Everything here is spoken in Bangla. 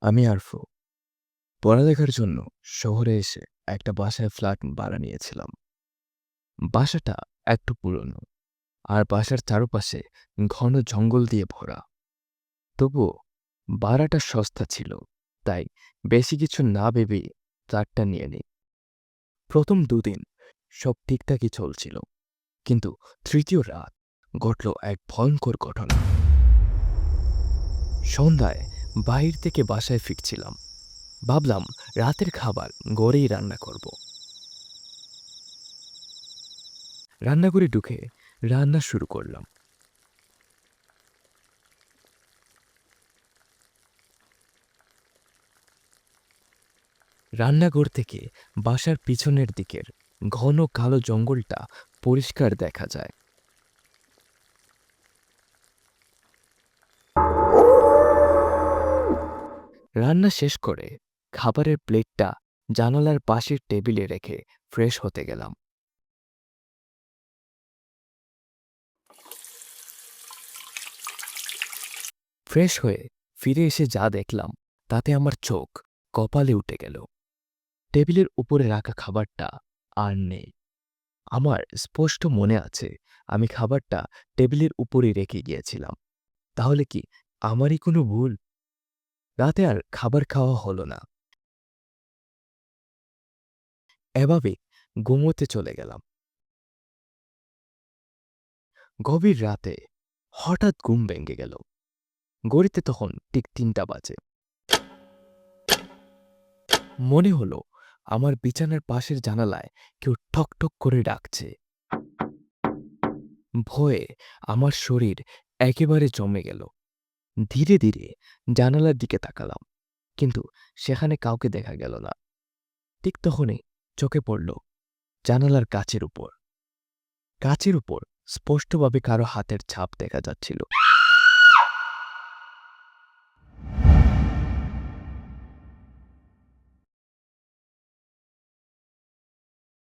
আমি আরফু। পড়ালেখার জন্য শহরে এসে একটা বাসায় ফ্ল্যাট ভাড়া নিয়েছিলাম। বাসাটা একটু পুরনো আর বাসার চারপাশে ঘন জঙ্গল দিয়ে ভরা। তবুও ভাড়াটা সস্তা ছিল, তাই বেশি কিছু না ভেবে ফ্ল্যাটটা নিয়ে নিই। প্রথম দুদিন সব ঠিকঠাকই চলছিল, কিন্তু তৃতীয় রাত ঘটল এক ভয়ঙ্কর ঘটনা। সন্ধ্যায় বাইরে থেকে বাসায় ফিরছিলাম, ভাবলাম রাতের খাবার ঘরেই রান্না করব। রান্নাঘরে ঢুকে রান্না শুরু করলাম। রান্নাঘর থেকে বাসার পিছনের দিকের ঘন কালো জঙ্গলটা পরিষ্কার দেখা যায়। রান্না শেষ করে খাবারের প্লেটটা জানালার পাশের টেবিলে রেখে ফ্রেশ হতে গেলাম। ফ্রেশ হয়ে ফিরে এসে যা দেখলাম তাতে আমার চোখ কপালে উঠে গেল। টেবিলের উপরে রাখা খাবারটা আর নেই। আমার স্পষ্ট মনে আছে আমি খাবারটা টেবিলের উপরে রেখে গিয়েছিলাম। তাহলে কি আমারই কোনো ভুল? রাতে আর খাবার খাওয়া হলো না। এভাবে ঘুমোতে চলে গেলাম। গভীর রাতে হঠাৎ ঘুম ভেঙে গেল। ঘড়িতে তখন ঠিক ৩টা বাজে। মনে হলো আমার বিছানার পাশের জানালায় কেউ ঠক ঠক করে ডাকছে। ভয়ে আমার শরীর একেবারে জমে গেল। ধীরে ধীরে জানালার দিকে তাকালাম, কিন্তু সেখানে কাউকে দেখা গেল না। ঠিক তখনই চোখে পড়ল জানালার কাচের উপর। কাচের উপর স্পষ্টভাবে কারো হাতের ছাপ দেখা যাচ্ছিল।